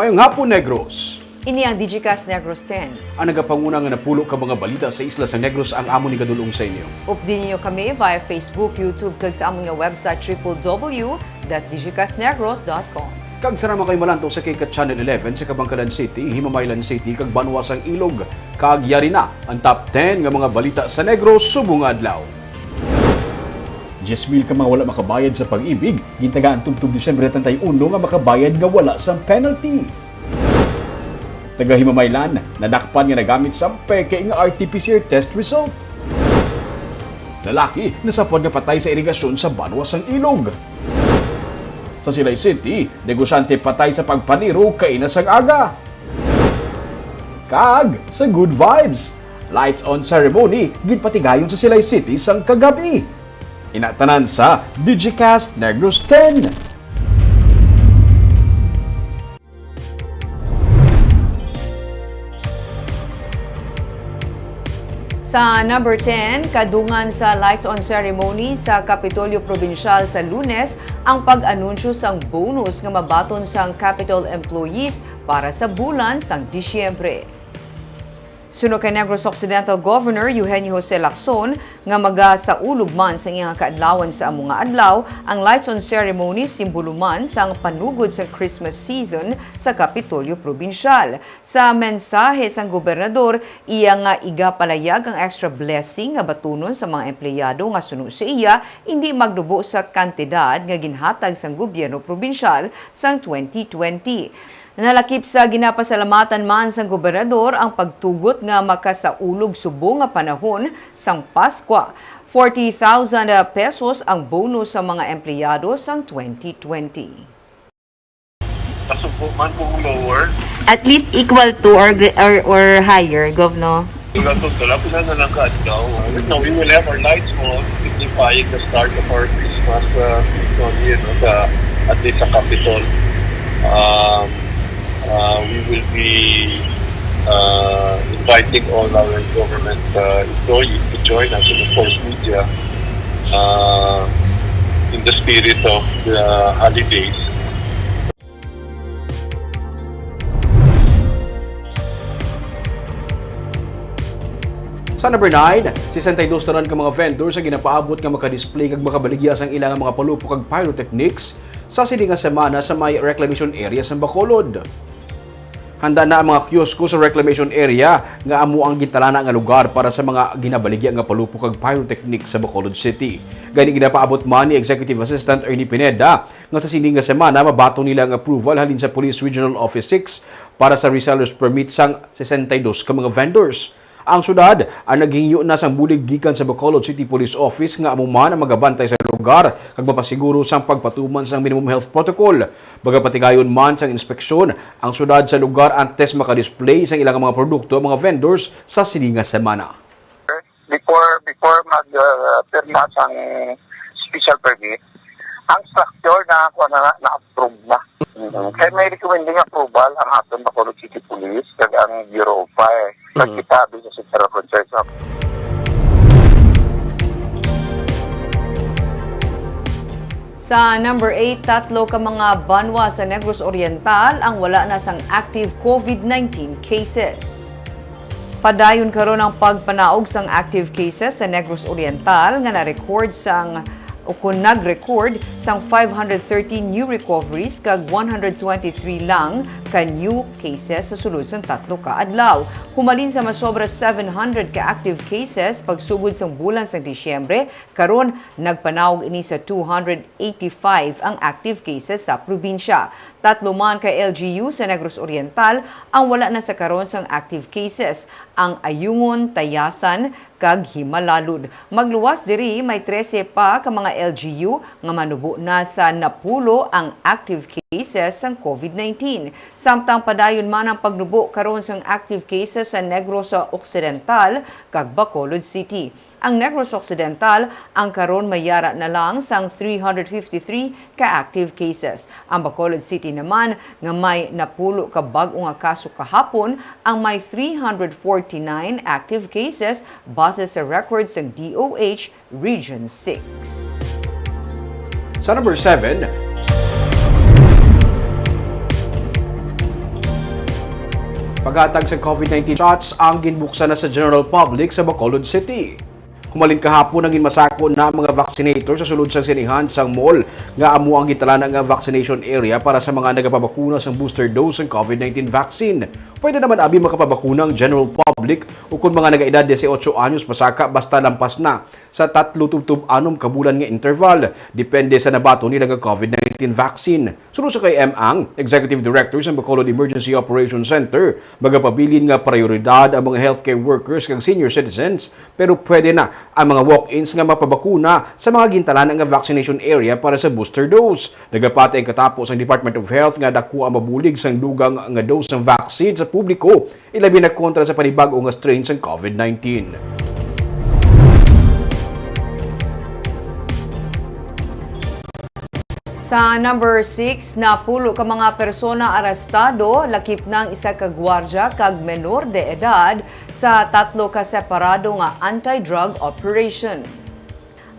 Mayong hapon, Negros. Ini ang Digicast Negros X. Ang nagapanguna nga napulo ka mga balita sa isla sa Negros ang amon ni kadulong sa inyo. Updin niyo kami via Facebook, YouTube, kag sa among nga website www.digicastnegros.com. Kag sarama kay malanto sa Kikat Channel 11 sa Kabangkalan City, Himamaylan City, kag Banwasang Ilog. Kag yari na ang top 10 nga mga balita sa Negros subong adlaw. 10,000 ka mga wala makabayad sa pag-ibig, gintagaan tubtub Disyembre 31 nga makabayad nga wala sa penalty. Taga Himamaylan, nadakpan nga nagamit sa peke nga RT-PCR test result. Lalaki, nasapod nga patay sa irigasyon sa Banwasang Ilog. Sa Silay City, negosyante patay sa pagpaniro kay inasang aga. Kag, sa good vibes, lights on ceremony, ginpatigayon sa Silay City sang kagabi. Inatanan sa Digicast Negros X. Sa number 10, kadungan sa lights on ceremony sa Kapitolyo Probinsyal sa Lunes ang pag-anunsyo sang bonus nga mabaton sang Capitol employees para sa bulan sang Disyembre. Suno kay Negros Occidental Governor Eugenio Jose Lacson nga magasaulog man sa iyang kaadlawan sa among nga adlaw, ang lights on ceremony simbolo man sang panugod sa Christmas season sa Kapitolyo Probinsyal. Sa mensahe sang gobernador, iya nga igapalayag ang extra blessing nga batunon sa mga empleyado nga suno sa iya hindi magdubo sa kantidad nga ginhatag sang gobyerno probinsyal sang 2020. Nalakip sa ginapasalamatan man sang gobernador ang pagtugot nga makasaulog subong nga panahon sang Paskwa. 40,000 pesos ang bonus sa mga empleyado sang 2020. Pasubok man kung lower. At least equal to or higher, Govno. Wala na lang kaadlaw. Now we will have our lights on, signifying the start of our Christmas season, at least sa Capitol. We will be inviting all our government employees to join us in the course media in the spirit of the holidays. Sa number 9, 62 tanan ka mga vendors ang ginapaabot nga makadisplay kag makabaligya sang ilang mga palupo kag pyrotechnics sa sini nga semana sa may reclamation area sa Bacolod. Handa na ang mga kiosko sa reclamation area nga amo ang gintalana nga lugar para sa mga ginabaligya nga palupo kag pyrotechnics sa Bacolod City. Gani ginapaabot man ni Executive Assistant Ernie Pineda nga sa sini nga semana mabato nila ang approval halin sa Police Regional Office 6 para sa resellers permit sang 62 ka mga vendors. Ang syudad ang naghingyo na sang bulig gikan sa Bacolod City Police Office nga amo man ang magabantay sa lugar kag mapasiguro sang pagpatuman sang minimum health protocol. Bagapatigayon man sang inspeksyon ang syudad sa lugar antes makadisplay sang ilang mga produkto mga vendors sa sininga semana. Before mag-perma sang special permit, ang structure na-approve na. Kaya may recommending approval ang aton Bacolod City Police kag ang Bureau of Fire. Pagkitabi sa Central Concerns. Sa number 8, 3 ka mga banwa sa Negros Oriental ang wala na sang active COVID-19 cases. Padayon karon ang pagpanaog sang active cases sa Negros Oriental nga na-record sang nag-record sang 513 new recoveries kag 123 lang ka new cases sa sulod sang 3 ka adlaw. Humalin sa masobra 700 ka active cases pagsugod sang bulan sang Disyembre, karon nagpanawog ini sa 285 ang active cases sa probinsya. 3 man ka LGU sa Negros Oriental ang wala na sa karon sang active cases, ang Ayungon, Tayasan kag Himalalud. Magluwas diri may 13 pa ka mga LGU nga manubo na sa napulo ang active cases sang COVID-19. Samtang padayon man ang pagnubo karon sang active cases sa Negros Occidental kag Bacolod City. Ang Negros Occidental ang karon mayara na lang sang 353 ka active cases. Ang Bacolod City naman nga may napulo ka bag-o nga kaso kahapon ang may 349 active cases base sa records ng DOH Region 6. Sa number 7, Paghatag sa COVID-19 shots ang ginbuksan na sa general public sa Bacolod City. Humalin kahapon ang masako na mga vaccinator sa sulod sa sinihan sang mall nga amo ang gitala nga vaccination area para sa mga nagapabakuna sa booster dose ng COVID-19 vaccine. Pwede naman abi makapabakuna ang general public o kung mga nagaedad 18 anyos pasaka basta lampas na sa 3-6 kabulan nga interval. Depende sa nabato nila nga COVID-19 vaccine. Sunod sa kay Ang, Executive Director sa Bacolod Emergency Operations Center, magapabilin nga prioridad ang mga healthcare workers kag senior citizens pero pwede na ang mga walk-ins nga mapabakuna sa mga gintalan nga vaccination area para sa booster dose. Nagapati ang katapos ang Department of Health nga dako ang mabulig sang dugang nga dose ng vaccine sa publiko, ilabi na kontra sa panibag-o nga strain ng COVID-19. Sa number 6, napulo ka mga persona arestado lakip ng isa ka gwardiya kag menor de edad sa 3 ka separado nga anti-drug operation.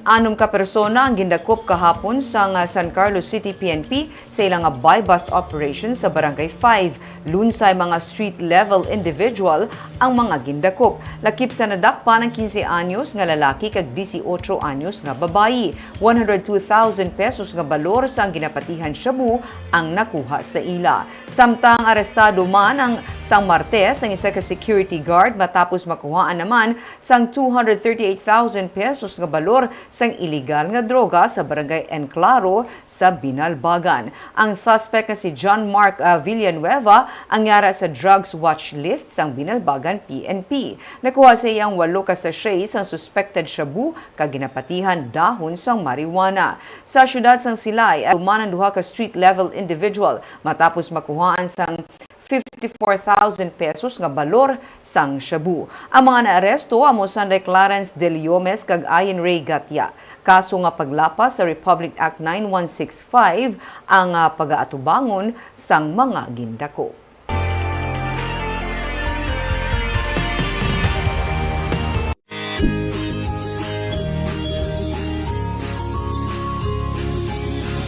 6 ka persona ang gindakop kahapon sa San Carlos City PNP sa ilang buy-bust operation sa Barangay 5. Lunsay mga street-level individual ang mga gindakop. Lakip sa nadakpa ng 15 anyos nga lalaki kag 18 anyos nga babayi. 102,000 pesos nga balor sang ginapatihan shabu ang nakuha sa ila. Samtang arestado man ang sang Martes ang isa ka security guard matapos makuhaan naman sang 238,000 pesos nga balor sang illegal nga droga sa Barangay Enclaro sa Binalbagan. Ang suspect na si John Mark Villanueva ang yara sa drugs watch list sang Binalbagan PNP. Nakuha sa iyang 8 ka sachet sang suspected shabu kag ginapatihan dahon sang marijuana. Sa syudad sang Silay, tuman ang 2 ka street level individual matapos makuhaan sang 54,000 pesos nga balor sang shabu. Ang mga naaresto amo Sunday Clarence De Liomes kag Ian Ray Gatya. Kaso nga paglapas sa Republic Act 9165 ang pag-aatubangon sang mga gindako.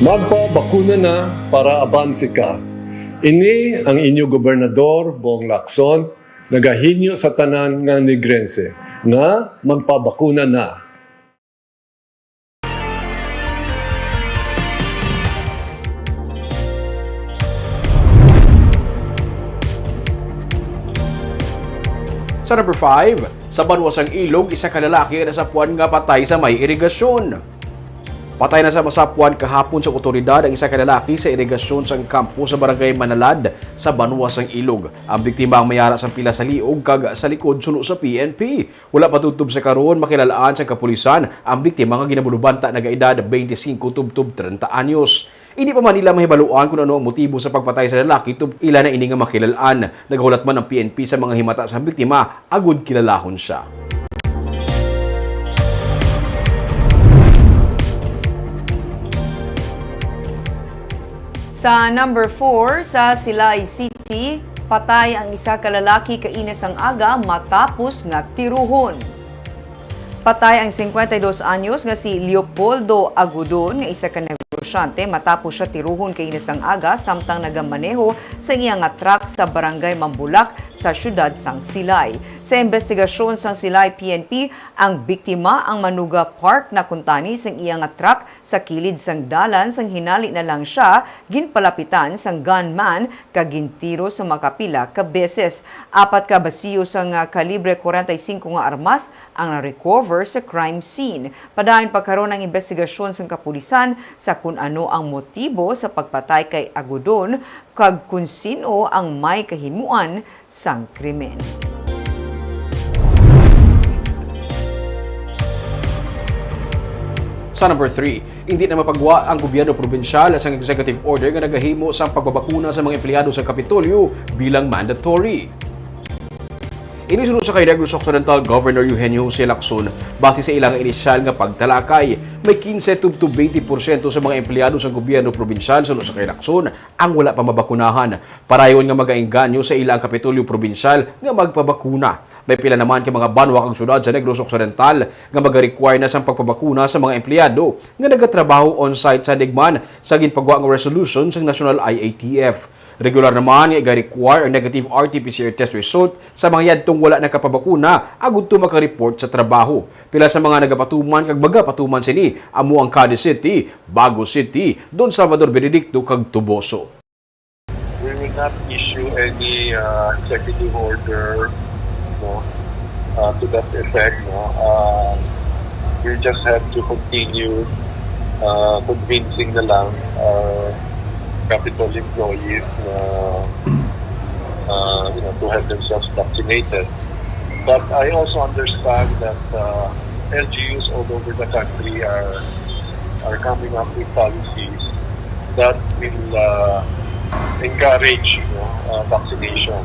Magpabakuna na para abansi ka. Ini ang inyo gobernador, Bong Lacson, nagahinyo sa tanan nga Negrense, nga magpabakuna na. Sa number 5, sa Banwasang Ilog, isa ka lalaki na sapuan nga patay sa may irigasyon. Patay na sa masapuan kahapon sa otoridad ang isa ka lalaki sa irigasyon sa kampo sa Barangay Manalad sa Banwasang Ilog. Ang biktima ang mayara sa pila sa liog kag sa likod suno sa PNP. Wala patutub sa karon makilalaan sa kapulisan ang biktima nga ginabulubanta nagaedad 25 tubtub 30 anyos. Hindi pa man nila mahibaluan kung ano ang motibo sa pagpatay sa lalaki tub ila na ini nga makilalaan. Nagahulat man ang PNP sa mga himata sa biktima agud kilalahon siya. Sa number 4, sa Silay City, patay ang isa ka lalaki kainis ang aga matapos nga tiruhon. Patay ang 52 anyos nga si Leopoldo Agudon nga isa ka negosyante matapos siya tiruhon kainis ang aga samtang nagamaneho sa iyang truck sa Barangay Mambulak sa syudad sang Silay. Sa investigasyon sang Silay PNP, ang biktima ang Manuga Park na kuntani sang iyang truck sa kilid sang dalan sang hinali na lang siya ginpalapitan sang gunman kag gintiro sa makapila ka beses. 4 ka basiyo sang kalibre 45 nga armas ang na-recover sa crime scene. Padayon pagkaroon ng investigasyon sang kapulisan sa kung ano ang motibo sa pagpatay kay Agudon kag kung sino ang may kahimuan sang krimen. Sa number 3, hindi na mapagwa ang gobyerno probinsyal sa executive order nga nagahimo sa pagbabakuna sa mga empleyado sa Kapitolyo bilang mandatory. Inisunod sa kay Negros Occidental Governor Eugenio Jose Lacson base sa ilang inisyal nga pagtalakay. May 15-20% sa mga empleyado sa gobyerno probinsyal sunod sa kay Lacson ang wala pa mabakunahan. Parayon nga magaengganyo sa ilang Kapitolyo probinsyal nga magpabakuna. May pila naman kay mga banwa kang syudad sa Negros Occidental nga mag-require na sang pagpabakuna sa mga empleyado nga nagatrabaho on-site sa digman sa ginpagwa nga resolution sa National IATF. Regular naman nga require ang negative RT-PCR test result sa mga yadtong wala nakapabakuna agud to maka-report sa trabaho. Pila sa mga nagapatuman kag magapatuman sini amo ang Cadiz City, Bago City, Don Salvador Benedicto kag Tuboso. We will not issue any executive order, no, to that effect. No. We just have to continue convincing na lang capital employees to have themselves vaccinated. But I also understand that LGUs all over the country are coming up with policies that will encourage vaccination.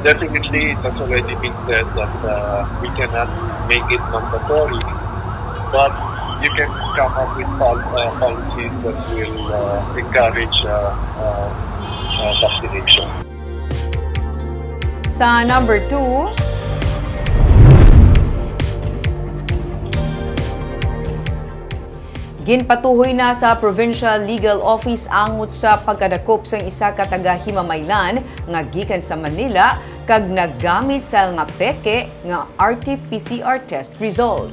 Definitely, it has already been said that we cannot make it mandatory, but you can come up with policies that will encourage vaccination. Sa number 2, ginpatuhoy na sa Provincial Legal Office angot sa pagkadakop sang isa ka taga-Himamaylan nga gikan sa Manila kag naggamit sa nga peke nga RT-PCR test result.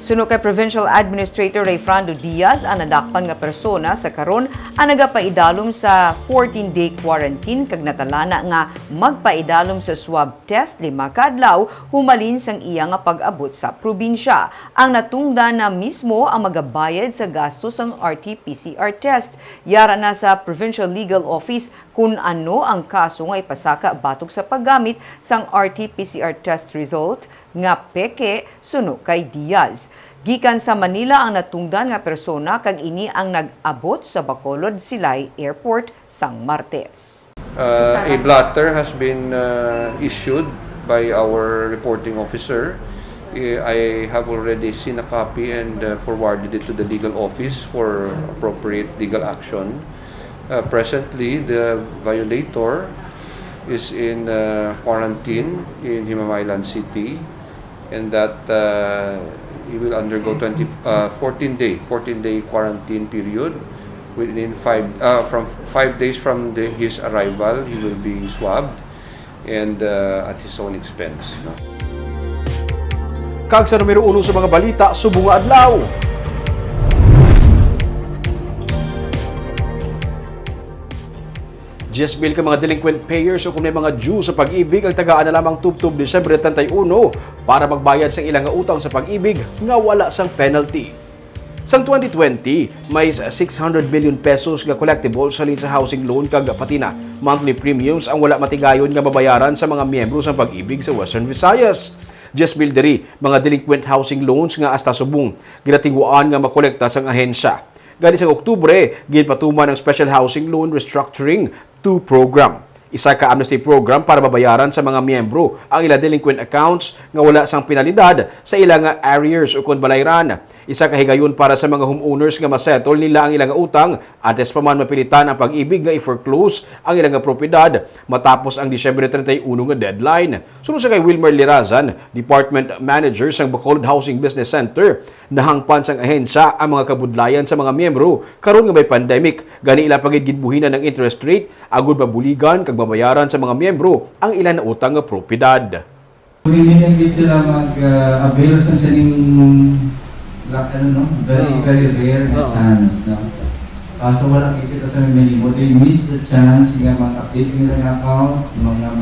Suno kay Provincial Administrator Rayfrando Diaz, ang nadakpan nga persona sa karon ang nagapaidalom sa 14-day quarantine kag natalana nga magpaidalom sa swab test 5 kadlaw humalin sang iya nga pag-abot sa probinsya. Ang natungdan na mismo ang magabayad sa gastos ng RT-PCR test. Yara na sa Provincial Legal Office kung ano ang kaso nga ipasaka batok sa paggamit sang RT-PCR test result nga peke suno kay Diaz. Gikan sa Manila ang natungdan nga persona kag ini ang nag-abot sa Bacolod Silay Airport sang Martes. A blotter has been issued by our reporting officer. I have already seen a copy and forwarded it to the legal office for appropriate legal action. Presently, the violator is in quarantine in Himamaylan City, and that he will undergo 14-day quarantine period. Within 5 days from his arrival, he will be swabbed and at his own expense. Kag sa numero 1 sa mga balita, subong nga adlaw. Just bill ka mga delinquent payers o kung may mga due sa pag-ibig ang tagaan na lamang tubtub Disyembre 31 para magbayad sa ilang utang sa pag-ibig nga wala sang penalty. Sang 2020, may 600 billion pesos nga collectible sa lin sa housing loan kag pati na monthly premiums ang wala matigayon nga mabayaran sa mga miyembro sa pag-ibig sa Western Visayas. Just bill diri mga delinquent housing loans nga hasta subong ginatingguan nga makolekta sang ahensya. Gani sa Oktubre, ginpatuman ang Special Housing Loan Restructuring 2 Program. Isa ka amnesty program para babayaran sa mga miyembro ang ilang delinquent accounts nga wala sang penalidad sa ilang arrears o kon balayran. Isa ka higayon para sa mga homeowners nga masettle nila ang ilang utang antes pa man mapilitan ang pag-ibig nga i-foreclose ang ilang propiedad matapos ang Disyembre 31 nga deadline. Sunod sa kay Wilmer Lirazan, Department Manager sang Bacolod Housing Business Center, nahangpan sang ahensya ang mga kabudlayan sa mga miyembro karon nga may pandemic. Gani ila pagid gidbuhinan ng interest rate agud mabuligan kag mabayaran sa mga miyembro ang ilan na utang nga propiedad. Hindi na sila mag-avail sa sining very rare na chance. No? So wala kita sa minimo. They miss the chance nga mag-update nila ng account, mga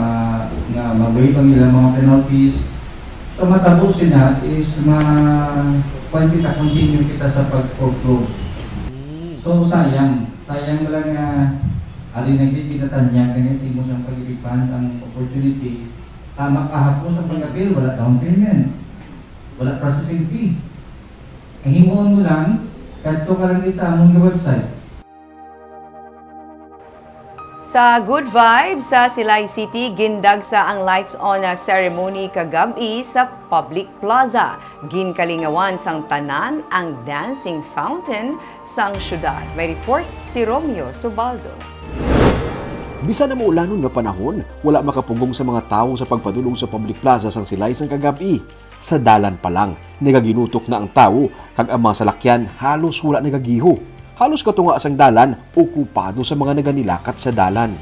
mag-waive ang ilang mga penalties. So matapusin na is continue kita sa pag-foreclose. So sayang lang alin nagtitinatanya kanya sa imong sang pag-ibigan ang opportunity. Tama kahapon sa pag-appeal, wala down payment, wala processing fee. Ang himuon mo lang, kadto ka lang dito sa among website. Sa Good Vibes sa Silay City, gindagsa ang lights on ceremony kagabi sa Public Plaza. Ginkalingawan sang tanan ang dancing fountain sang syudad. May report si Romeo Subaldo. Bisan na maulanon nga panahon, wala makapugong sa mga tao sa pagpadulong sa Public Plaza sang Silay sang kagabi. Sa dalan pa lang, nagaginutok na ang tao, kag ang mga salakyan halos wala nagagiho. Halos katunga asang dalan, okupado sa mga naganilakat sa dalan.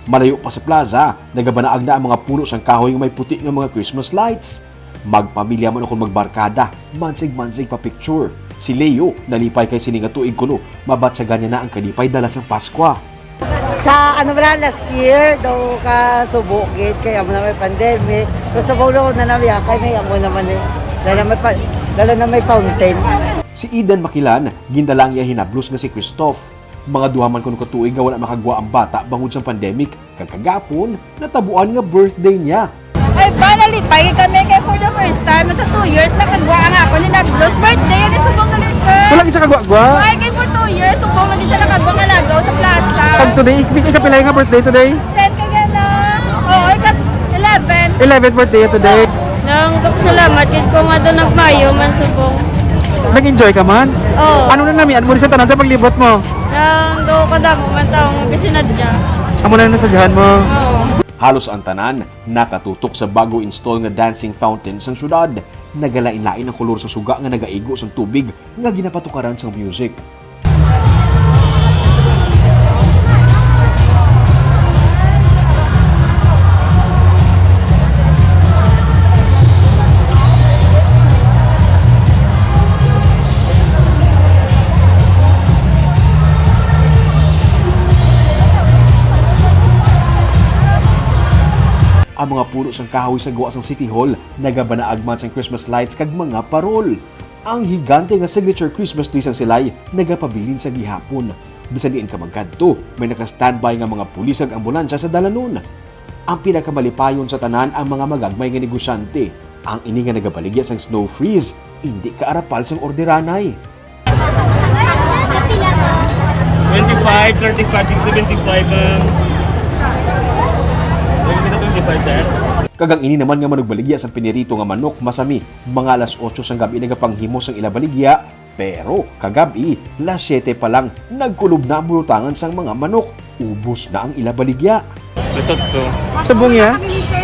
Malayo pa sa plaza, nagabanaag na ang mga puno sang kahoy nga may puti nga mga Christmas lights. Magpamilya man ako magbarkada, mansig-mansig pa picture. Si Leo, nalipay kay sininga tuig kuno, mabatsagan niya na ang kalipay dala sang Paskwa. Sa last year, daw ka subukit, kaya mo na may pandemic. Pero sa bawlo na namin, kaya may amo naman eh. Lalo na may fountain. Si Eden Makilan, gindalang iya hinablos nga si Christoph. Mga duhaman kuno katuig nga wala makagwa ang bata bangod sa pandemic. Kagagapon, natabuan nga birthday niya. Ay, banalipay kami kay for the first time. Sa 2 years, nakagwa ang ako ni Nablos. Birthday, yan subong na sir. Wala siya kagwa-gwa? Ay, kay for 2 years, subong na siya nakagwa nga lagaw sa plaza. Pag today, ikapilay nga birthday today? 10 ka gana. Oo, ikat 11. 11th birthday today. Nang salamat, kid ko nga doon nagmayo man subong. Nag-enjoy ka man? Oo. Ano na namin? Ano mo sa tanan sa paglibot mo? Nang do ko damo man taong bisinadya. Amo na nasadyahan mo? Oo. Halos ang tanan, nakatutok sa bago install nga dancing fountain sang syudad. Nagalain-lain ang kolor sa suga nga nagaigo sang tubig nga ginapatukaran sang music. Ang mga puno sang kahoy sa gawa sang City Hall nagabanaag man sang Christmas lights kag mga parol. Ang higante nga signature Christmas tree sang silay nagapabilin sa gihapon. Bisan diin ka magkadto, may naka-standby nga mga pulis ag ambulansya sa dalanon. Ang pinakamalipayon sa tanan ang mga magagmay nga negosyante. Ang ini nga nagabaligya sang snow freeze, hindi ka arapal sang orderanay. 25, 35, 75, Kagang ini naman nga manugbaligya sa pinirito nga manok masami, mga alas 8 sang gabi nagapanghimo sang ilabaligya, pero kagabi, las 7 pa lang, nagkulob na ang bulutangan sang mga manok, ubos na ang ilabaligya. Lesotso. Sa bungya? Kami sir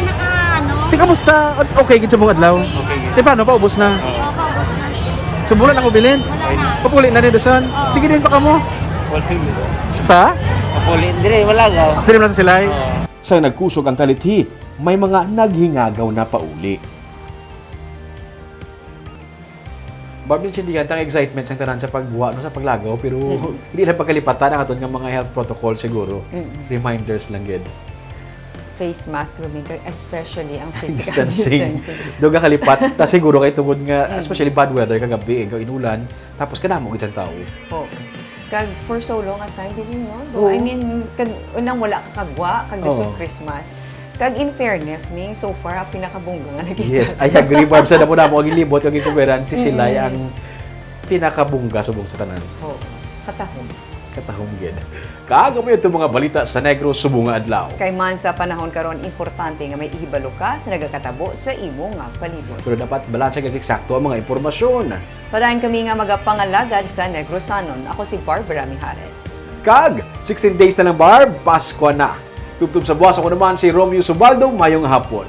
Di kamusta? Okay, gid sa buong adlaw. Okay. Di paano pa ubos na? Sa bulan ako bilin? Papuli na ni Dasan? Tingin din pa ka mo? Sa? Kapulin dire, wala gaw. Dili na sa silay? Sa nagkusog ang talithi, may mga naghingagaw na pauli. Barbie, hindi yan ang excitement sa tanan sa pagbuwa no, sa paglagaw, pero hindi na pagkalipatan ang aton ng mga health protocol siguro. Reminders lang gid. Face mask, especially ang physical Distancing. distancing. Doon ka kalipat, ta siguro kay tungod nga, especially bad weather, kagabi, ikaw inulan, tapos kanamo isang tao. Oh. Kag for so long at time, dili no? Oo. I mean, unang wala ka kagwa, kag Oo. Christmas. Kag in fairness, me, so far, ang pinakabungga nga nakita. Yes, I agree, Barb. Sa na po na mo, ang ilibot, ang ikuberan, si Silay ang pinakabungga subong sa tanan. Oh, katahom. Katahong gid. Kaaga mo itong mga balita sa Negros subong nga adlaw. Kay man sa panahon karon importante nga may ihibalo ka sa nagakatabo sa imo nga palibot. Pero dapat balansa kag eksakto ang mga impormasyon. Padayon kami nga magapangalagad sa Negrosanon. Ako si Barbara Mijares. Kag, 16 days na lang, Barb, Pasko na. Tubtub sa buwas ako naman si Romeo Subaldo, mayong hapon.